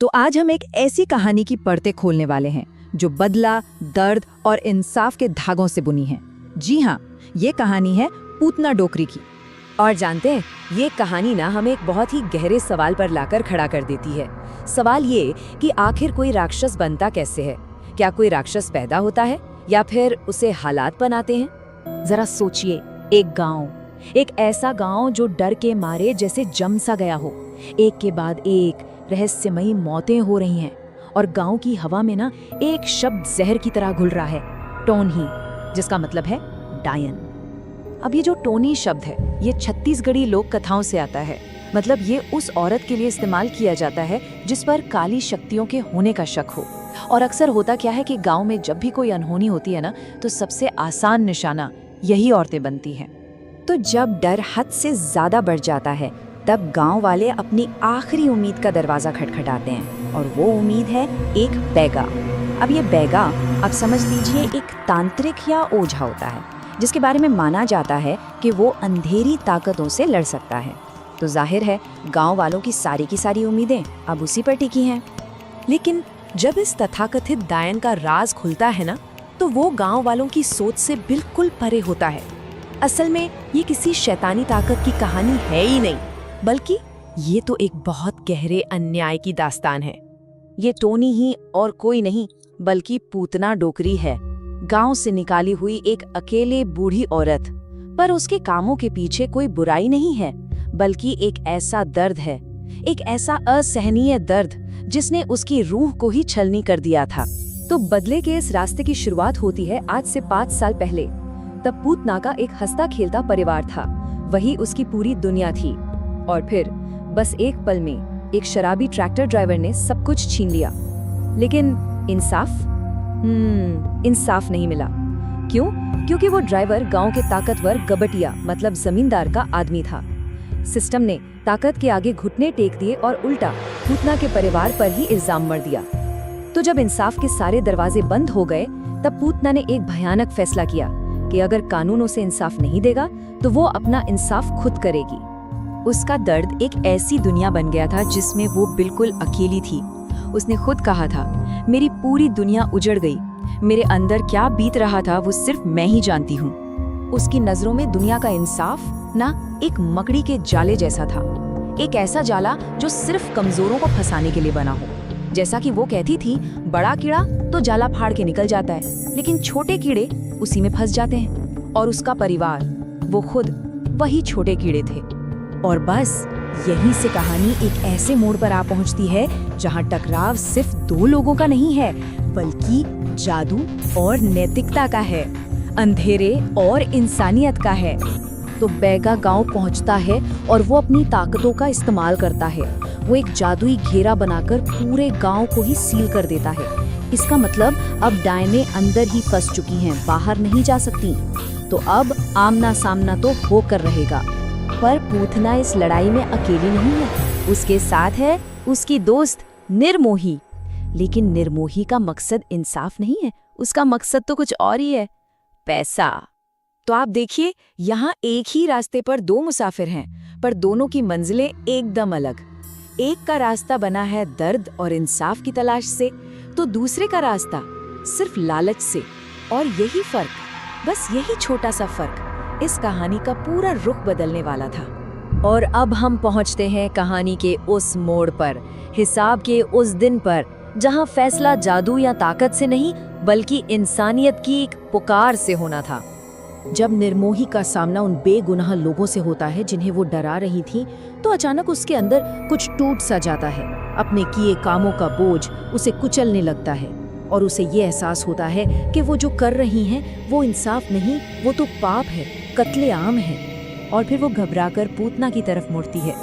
तो आज हम एक ऐसी कहानी की परतें खोलने वाले हैं जो बदला, दर्द और इंसाफ के धागों से बुनी है। जी हाँ, ये कहानी है पूतना डोकरी की। और जानते हैं, ये कहानी ना हमें एक बहुत ही गहरे सवाल पर लाकर खड़ा कर देती है। सवाल ये कि आखिर कोई राक्षस बनता कैसे है? क्या कोई राक्षस पैदा होता है या फिर उसे हालात बनाते हैं? जरा सोचिए, एक ऐसा गांव जो डर के मारे जैसे जम सा गया हो। एक के बाद एक रहस्यमयी मौतें हो रही हैं और गांव की हवा में ना एक शब्द जहर की तरह घुल रहा है, टोनही, जिसका मतलब है डायन। अब ये जो टोनी शब्द है, ये छत्तीसगढ़ी लोक कथाओं से आता है। मतलब ये उस औरत के लिए इस्तेमाल किया जाता है जिस पर काली शक्तियों के होने का शक हो। और अक्सर होता क्या है कि गांव में जब भी कोई अनहोनी होती है ना, तो सबसे आसान निशाना यही औरतें बनती हैं। तो जब डर हद से ज्यादा बढ़ जाता है, तब गांव वाले अपनी आखिरी उम्मीद का दरवाजा खटखटाते हैं, और वो उम्मीद है एक बैगा। अब ये बैगा, आप समझ लीजिए, एक तांत्रिक या ओझा होता है जिसके बारे में माना जाता है कि वो अंधेरी ताकतों से लड़ सकता है। तो जाहिर है गांव वालों की सारी उम्मीदें अब उसी पर टिकी हैं। लेकिन जब इस तथाकथित डायन का राज खुलता है ना, तो वो गांव वालों की सोच से बिल्कुल परे होता है। असल में ये किसी शैतानी ताकत की कहानी है ही नहीं, बल्कि ये तो एक बहुत गहरे अन्याय की दास्तान है। ये टोनी ही और कोई नहीं बल्कि पूतना डोकरी है, गांव से निकाली हुई एक अकेले बूढ़ी औरत। पर उसके कामों के पीछे कोई बुराई नहीं है, बल्कि एक ऐसा दर्द है, एक ऐसा असहनीय दर्द जिसने उसकी रूह को ही छलनी कर दिया था। तो बदले के इस रास्ते की शुरुआत होती है आज से 5 साल पहले। तब पूतना का एक हंसता खेलता परिवार था, वही उसकी पूरी दुनिया थी। और फिर बस एक पल में एक शराबी ट्रैक्टर ड्राइवर ने सब कुछ छीन लिया। लेकिन इंसाफ नहीं मिला। क्यों? क्योंकि वो ड्राइवर गांव के ताकतवर गबटिया, मतलब जमींदार का आदमी था। सिस्टम ने ताकत के आगे घुटने टेक दिए और उल्टा पूतना के परिवार पर ही इल्जाम मर दिया। तो जब इंसाफ के सारे दरवाजे बंद हो गए, तब पूतना ने एक भयानक फैसला किया कि अगर कानून उसे इंसाफ नहीं देगा तो वो अपना इंसाफ खुद करेगी। उसका दर्द एक ऐसी दुनिया बन गया था जिसमें वो बिल्कुल अकेली थी। उसने खुद कहा था, मेरी पूरी दुनिया उजड़ गई, मेरे अंदर क्या बीत रहा था वो सिर्फ मैं ही जानती हूँ। उसकी नजरों में दुनिया का इंसाफ ना एक मकड़ी के जाले जैसा था, एक ऐसा जाला जो सिर्फ कमजोरों को फंसाने के लिए बना हो। जैसा कि वो कहती थी, बड़ा कीड़ा तो जाला फाड़ के निकल जाता है, लेकिन छोटे कीड़े उसी में फंस जाते हैं। और उसका परिवार, वो खुद वही छोटे कीड़े थे। और बस यहीं से कहानी एक ऐसे मोड़ पर आ पहुंचती है जहां टकराव सिर्फ 2 लोगों का नहीं है, बल्कि जादू और नैतिकता का है, अंधेरे और इंसानियत का है। तो बैगा गांव पहुंचता है और वो अपनी ताकतों का इस्तेमाल करता है। वो एक जादुई घेरा बनाकर पूरे गांव को ही सील कर देता है। इसका मतलब अब डायने अंदर ही फंस चुकी हैं, बाहर नहीं जा सकती। तो अब आमना सामना तो होकर रहेगा। पर पूतना इस लड़ाई में अकेली नहीं है, उसके साथ है उसकी दोस्त निर्मोही। लेकिन निर्मोही का मकसद इंसाफ नहीं है, उसका मकसद तो कुछ और ही है, पैसा। तो आप देखिए, यहाँ एक ही रास्ते पर 2 मुसाफिर हैं, पर दोनों की मंजिलें एकदम अलग। एक का रास्ता बना है दर्द और इंसाफ की तलाश से, तो दूसरे का रास्ता सिर्फ लालच से। और यही फर्क, बस यही छोटा सा फर्क इस कहानी का पूरा रुख बदलने वाला था। और अब हम पहुंचते हैं कहानी के उस मोड़ पर, हिसाब के उस दिन पर, जहां फैसला जादू या ताकत से नहीं बल्कि इंसानियत की एक पुकार से होना था। जब निर्मोही का सामना उन बेगुनाह लोगों से होता है जिन्हें वो डरा रही थी, तो अचानक उसके अंदर कुछ टूट सा जाता है। अपने किए कामों का बोझ उसे कुचलने लगता है और उसे ये एहसास होता है कि वो जो कर रही हैं वो इंसाफ नहीं, वो तो पाप है, कत्लेआम है। और फिर वो घबराकर पूतना की तरफ मुड़ती है,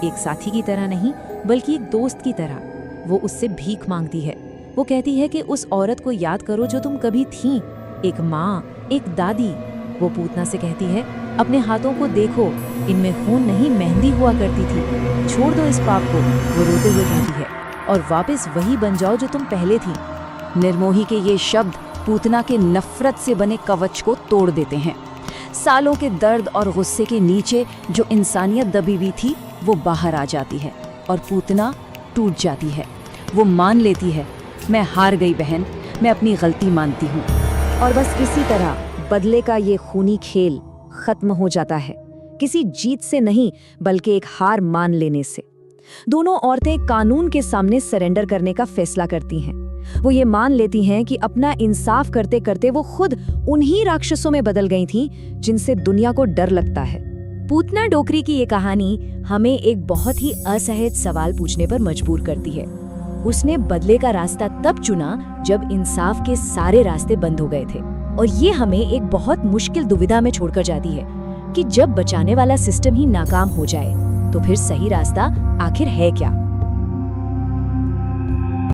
एक साथी की तरह नहीं बल्कि एक दोस्त की तरह। वो उससे भीख मांगती है। वो कहती है कि उस औरत को याद करो जो तुम कभी थी, एक माँ, एक दादी। वो पूतना से कहती है, अपने हाथों को देखो, इनमें खून नहीं मेहंदी हुआ करती थी, छोड़ दो इस पाप को। वो रोते हुए कहती है, और वापस वही बन जाओ जो तुम पहले थी। निर्मोही के ये शब्द पूतना के नफरत से बने कवच को तोड़ देते हैं। सालों के दर्द और गुस्से के नीचे जो इंसानियत दबी हुई थी वो बाहर आ जाती है और पूतना टूट जाती है। वो मान लेती है, मैं हार गई बहन, मैं अपनी गलती मानती हूँ। और बस इसी तरह बदले का ये खूनी खेल खत्म हो जाता है, किसी जीत से नहीं बल्कि एक हार मान लेने से। दोनों औरतें कानून के सामने सरेंडर करने का फैसला करती हैं। वो ये मान लेती हैं कि अपना इंसाफ करते करते वो खुद उन्हीं राक्षसों में बदल गई थीं जिनसे दुनिया को डर लगता है। पूतना डोकरी की ये कहानी हमें एक बहुत ही असहज सवाल पूछने पर मजबूर करती है। उसने बदले का रास्ता तब चुना जब इंसाफ के सारे रास्ते बंद हो गए थे, और ये हमें एक बहुत मुश्किल दुविधा में छोड़कर जाती है कि जब बचाने वाला सिस्टम ही नाकाम हो जाए तो फिर सही रास्ता आखिर है क्या।